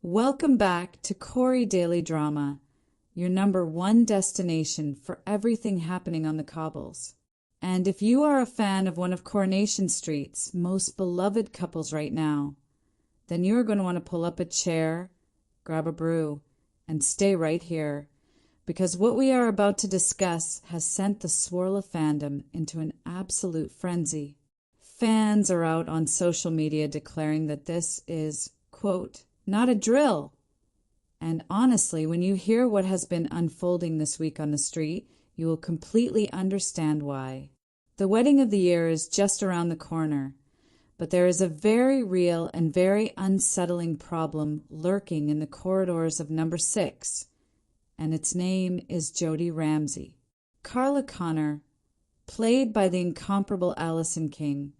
Welcome back to Corrie Daily Drama, your #1 destination for everything happening on the cobbles. And if you are a fan of one of Coronation Street's most beloved couples right now, then you're going to want to pull up a chair, grab a brew, and stay right here, because what we are about to discuss has sent the Swarla fandom into an absolute frenzy. Fans are out on social media declaring that this is, quote, not a drill. And honestly, when you hear what has been unfolding this week on the street, you will completely understand why. The wedding of the year is just around the corner, but there is a very real and very unsettling problem lurking in the corridors of number 6, and its name is Jodie Ramsey. Carla Connor, played by the incomparable Allison King,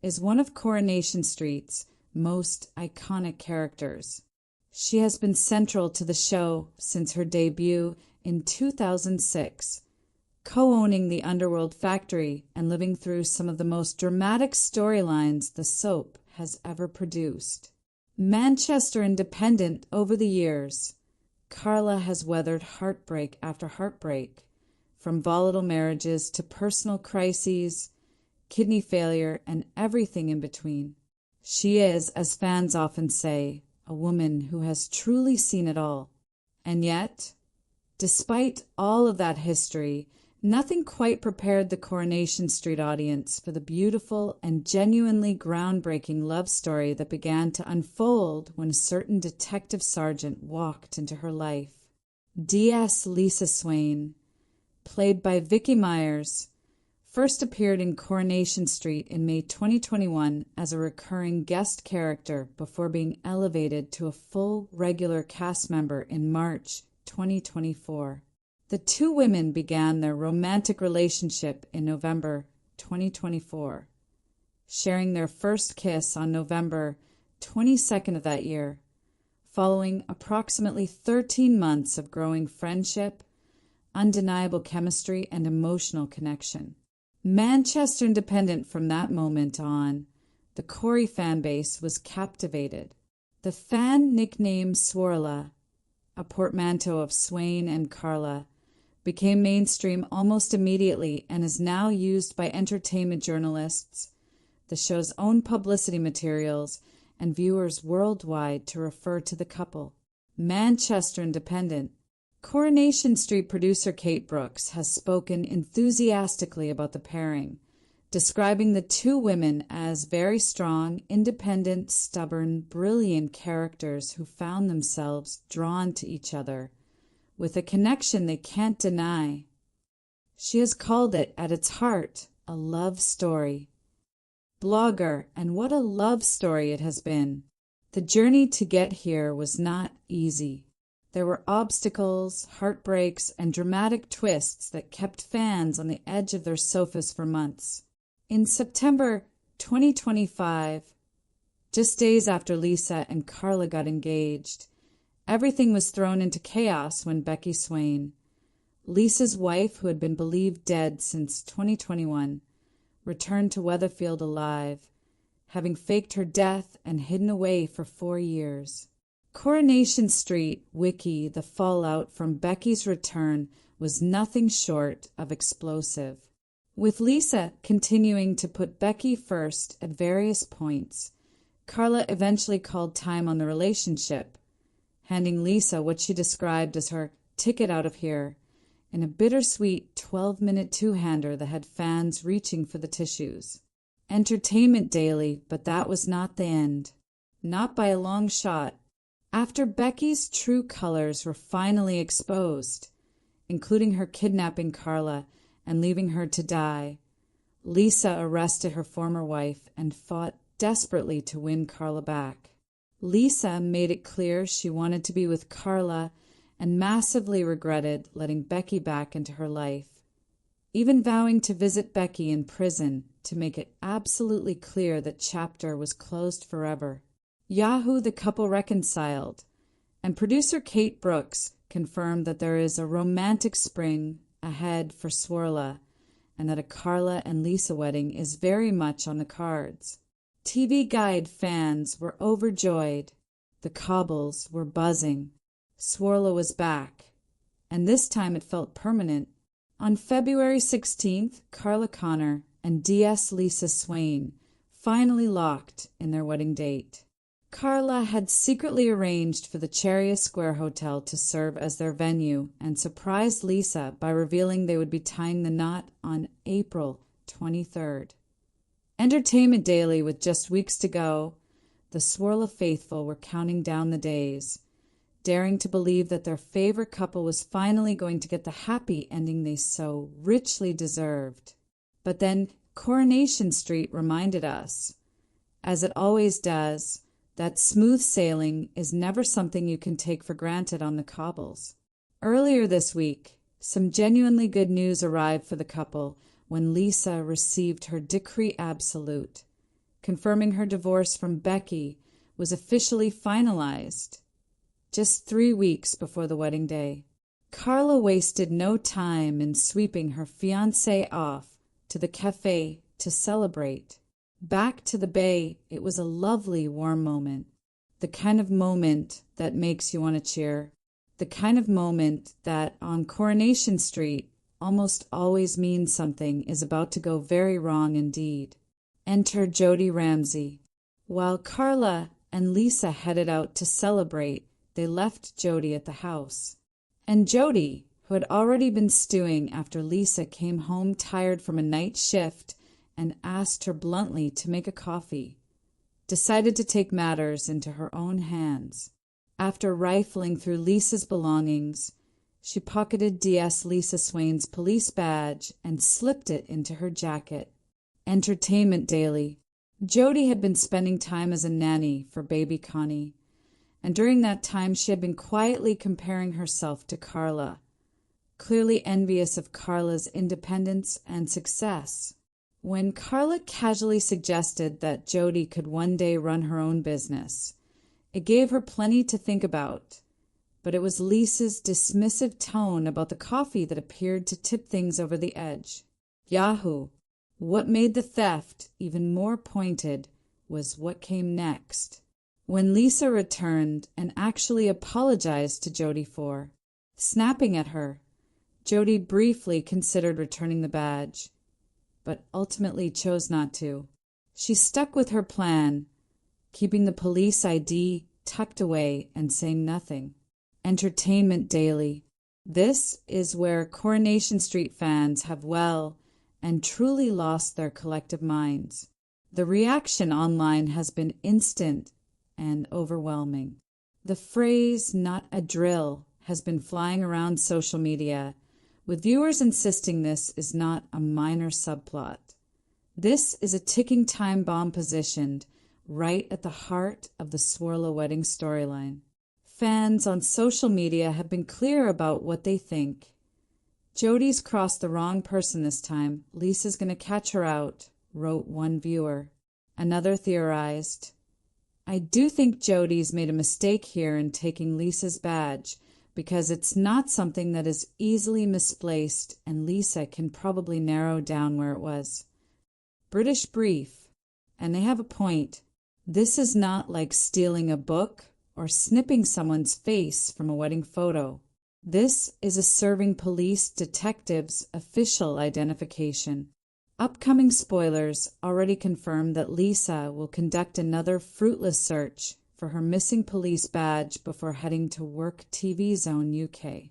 is one of Coronation Street's most iconic characters. She has been central to the show since her debut in 2006, co-owning the Underworld Factory and living through some of the most dramatic storylines the soap has ever produced. Manchester independent over the years, Carla has weathered heartbreak after heartbreak, from volatile marriages to personal crises, kidney failure, and everything in between. She is, as fans often say, a woman who has truly seen it all. And yet, despite all of that history, nothing quite prepared the Coronation Street audience for the beautiful and genuinely groundbreaking love story that began to unfold when a certain detective sergeant walked into her life. DS Lisa Swain, played by Vicky Myers, first appeared in Coronation Street in May 2021 as a recurring guest character before being elevated to a full regular cast member in March 2024. The two women began their romantic relationship in November 2024, sharing their first kiss on November 22nd of that year, following approximately 13 months of growing friendship, undeniable chemistry, and emotional connection. Manchester independent from that moment on, the Corrie fanbase was captivated. The fan nickname Swarla, a portmanteau of Swain and Carla, became mainstream almost immediately and is now used by entertainment journalists, the show's own publicity materials, and viewers worldwide to refer to the couple. Manchester independent. Coronation Street producer Kate Brooks has spoken enthusiastically about the pairing, describing the two women as very strong, independent, stubborn, brilliant characters who found themselves drawn to each other, with a connection they can't deny. She has called it, at its heart, a love story. Blogger, and what a love story it has been. The journey to get here was not easy. There were obstacles, heartbreaks, and dramatic twists that kept fans on the edge of their sofas for months. In September 2025, just days after Lisa and Carla got engaged, everything was thrown into chaos when Becky Swain, Lisa's wife who had been believed dead since 2021, returned to Weatherfield alive, having faked her death and hidden away for 4 years. Coronation Street Wiki, the fallout from Becky's return was nothing short of explosive, with Lisa continuing to put Becky first at various points. Carla eventually called time on the relationship, handing Lisa what she described as her ticket out of here, in a bittersweet 12-minute two-hander that had fans reaching for the tissues. Entertainment daily, but that was not the end. Not by a long shot. After Becky's true colors were finally exposed, including her kidnapping Carla and leaving her to die, Lisa arrested her former wife and fought desperately to win Carla back. Lisa made it clear she wanted to be with Carla and massively regretted letting Becky back into her life, even vowing to visit Becky in prison to make it absolutely clear that chapter was closed forever. Yahoo! The couple reconciled, and producer Kate Brooks confirmed that there is a romantic spring ahead for Swarla and that a Carla and Lisa wedding is very much on the cards. TV Guide fans were overjoyed. The cobbles were buzzing. Swarla was back, and this time it felt permanent. On February 16th, Carla Connor and DS Lisa Swain finally locked in their wedding date. Carla had secretly arranged for the Chariot Square Hotel to serve as their venue and surprised Lisa by revealing they would be tying the knot on April 23rd. Entertainment Daily, with just weeks to go, the Swarla faithful were counting down the days, daring to believe that their favorite couple was finally going to get the happy ending they so richly deserved. But then Coronation Street reminded us, as it always does, that smooth sailing is never something you can take for granted on the cobbles. Earlier this week, some genuinely good news arrived for the couple when Lisa received her decree absolute, confirming her divorce from Becky was officially finalized just 3 weeks before the wedding day. Carla wasted no time in sweeping her fiancé off to the cafe to celebrate. Back to the bay, it was a lovely, warm moment. The kind of moment that makes you want to cheer. The kind of moment that, on Coronation Street, almost always means something is about to go very wrong indeed. Enter Jodie Ramsey. While Carla and Lisa headed out to celebrate, they left Jodie at the house. And Jodie, who had already been stewing after Lisa came home tired from a night shift and asked her bluntly to make a coffee, decided to take matters into her own hands. After rifling through Lisa's belongings, she pocketed DS Lisa Swain's police badge and slipped it into her jacket. Entertainment Daily. Jodie had been spending time as a nanny for baby Connie, and during that time she had been quietly comparing herself to Carla, clearly envious of Carla's independence and success. When Carla casually suggested that Jodie could one day run her own business, it gave her plenty to think about, but it was Lisa's dismissive tone about the coffee that appeared to tip things over the edge. Yahoo! What made the theft even more pointed was what came next. When Lisa returned and actually apologized to Jodie for snapping at her, Jodie briefly considered returning the badge, but ultimately chose not to. She stuck with her plan, keeping the police ID tucked away and saying nothing. Entertainment Daily. This is where Coronation Street fans have well and truly lost their collective minds. The reaction online has been instant and overwhelming. The phrase "not a drill" has been flying around social media, with viewers insisting this is not a minor subplot. This is a ticking time bomb positioned right at the heart of the Swarla wedding storyline. Fans on social media have been clear about what they think. Jodie's crossed the wrong person this time. Lisa's going to catch her out, wrote one viewer. Another theorized, I do think Jodie's made a mistake here in taking Lisa's badge, because it's not something that is easily misplaced and Lisa can probably narrow down where it was. British Brief, and they have a point. This is not like stealing a book or snipping someone's face from a wedding photo. This is a serving police detective's official identification. Upcoming spoilers already confirm that Lisa will conduct another fruitless search for her missing police badge before heading to Work TV Zone UK,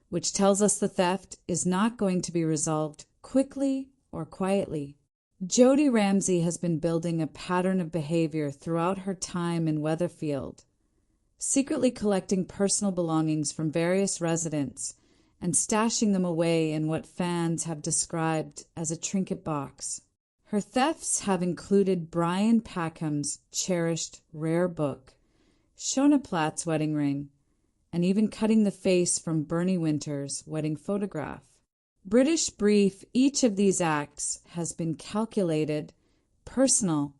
which tells us the theft is not going to be resolved quickly or quietly. Jodie Ramsey has been building a pattern of behavior throughout her time in Weatherfield, secretly collecting personal belongings from various residents and stashing them away in what fans have described as a trinket box. Her thefts have included Brian Packham's cherished rare book, Shona Platt's wedding ring, and even cutting the face from Bernie Winter's wedding photograph. British Brief, each of these acts has been calculated, personal,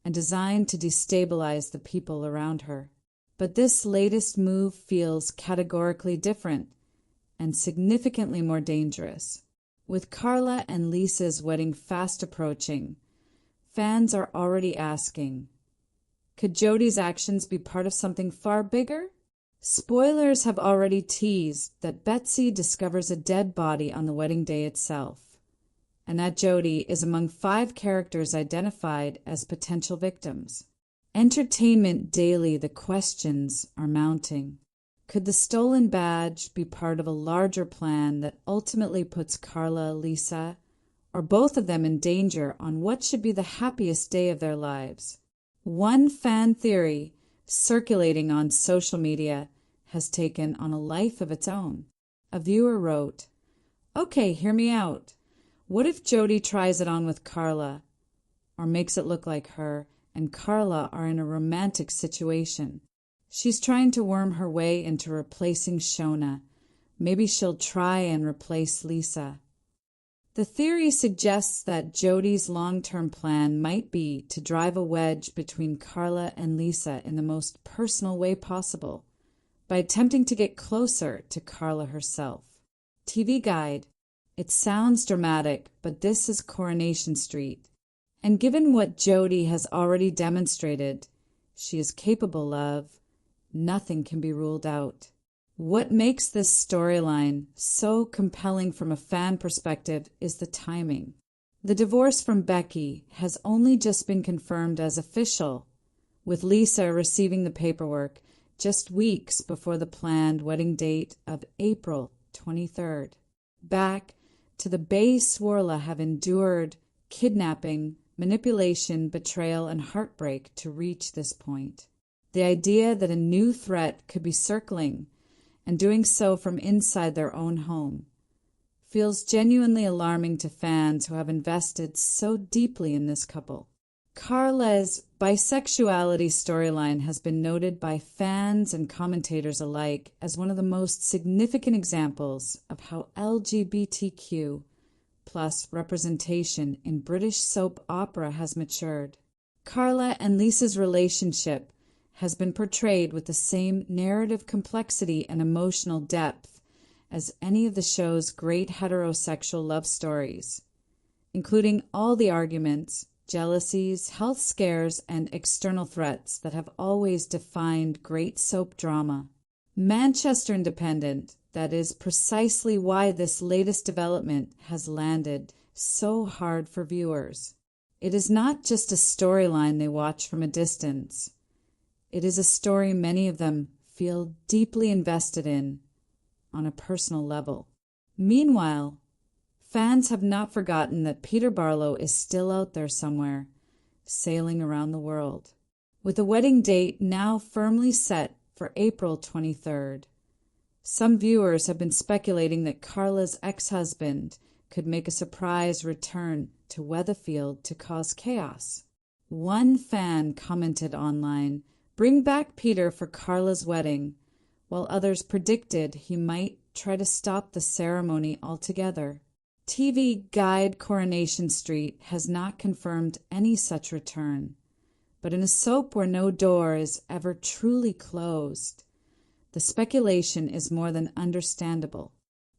and designed to destabilize the people around her. But this latest move feels categorically different and significantly more dangerous. With Carla and Lisa's wedding fast approaching, fans are already asking, Could Jodie's actions be part of something far bigger? Spoilers have already teased that Betsy discovers a dead body on the wedding day itself, and that Jodie is among 5 characters identified as potential victims. Entertainment Daily, the questions are mounting. Could the stolen badge be part of a larger plan that ultimately puts Carla, Lisa, or both of them in danger on what should be the happiest day of their lives? One fan theory circulating on social media has taken on a life of its own. A viewer wrote, "Okay, hear me out. What if Jodie tries it on with Carla, or makes it look like her and Carla are in a romantic situation? She's trying to worm her way into replacing Shona. Maybe she'll try and replace Lisa." The theory suggests that Jodie's long-term plan might be to drive a wedge between Carla and Lisa in the most personal way possible, by attempting to get closer to Carla herself. TV Guide. It sounds dramatic, but this is Coronation Street. And given what Jodie has already demonstrated she is capable of, nothing can be ruled out. What makes this storyline so compelling from a fan perspective is the timing. The divorce from Becky has only just been confirmed as official, with Lisa receiving the paperwork just weeks before the planned wedding date of April 23rd. Back to the Bay, Swarla have endured kidnapping, manipulation, betrayal, and heartbreak to reach this point. The idea that a new threat could be circling, and doing so from inside their own home, feels genuinely alarming to fans who have invested so deeply in this couple. Carla's bisexuality storyline has been noted by fans and commentators alike as one of the most significant examples of how LGBTQ plus representation in British soap opera has matured. Carla and Lisa's relationship has been portrayed with the same narrative complexity and emotional depth as any of the show's great heterosexual love stories, including all the arguments, jealousies, health scares, and external threats that have always defined great soap drama. Manchester Independent, that is precisely why this latest development has landed so hard for viewers. It is not just a storyline they watch from a distance. It is a story many of them feel deeply invested in on a personal level. Meanwhile, fans have not forgotten that Peter Barlow is still out there somewhere, sailing around the world. With the wedding date now firmly set for April 23rd, some viewers have been speculating that Carla's ex-husband could make a surprise return to Weatherfield to cause chaos. One fan commented online, "Bring back Peter for Carla's wedding," while others predicted he might try to stop the ceremony altogether. TV Guide Coronation Street has not confirmed any such return, but in a soap where no door is ever truly closed, the speculation is more than understandable.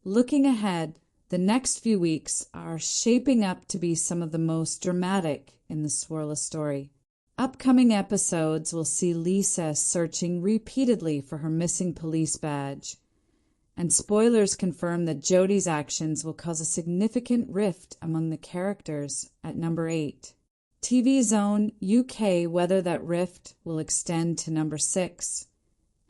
Looking ahead, the next few weeks are shaping up to be some of the most dramatic in the Swarla story. Upcoming episodes will see Lisa searching repeatedly for her missing police badge, and spoilers confirm that Jodie's actions will cause a significant rift among the characters at number 8. TV Zone UK whether that rift will extend to number 6,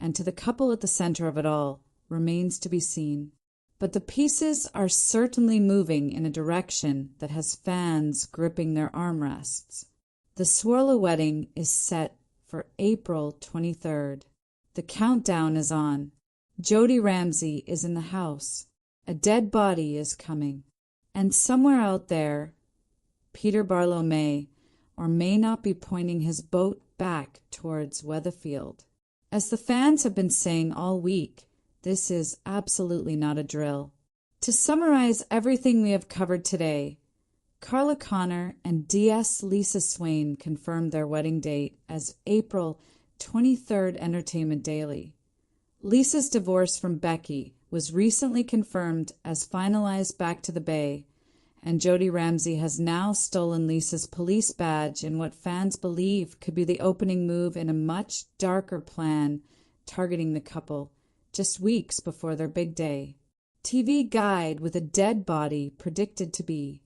and to the couple at the center of it all, remains to be seen. But the pieces are certainly moving in a direction that has fans gripping their armrests. The Swarla wedding is set for April 23rd. The countdown is on. Jodie Ramsey is in the house. A dead body is coming. And somewhere out there, Peter Barlow may or may not be pointing his boat back towards Weatherfield. As the fans have been saying all week, this is absolutely not a drill. To summarize everything we have covered today, Carla Connor and DS Lisa Swain confirmed their wedding date as April 23rd. Entertainment Daily. Lisa's divorce from Becky was recently confirmed as finalized back to the Bay, and Jodie Ramsey has now stolen Lisa's police badge in what fans believe could be the opening move in a much darker plan targeting the couple just weeks before their big day. TV Guide with a dead body predicted to be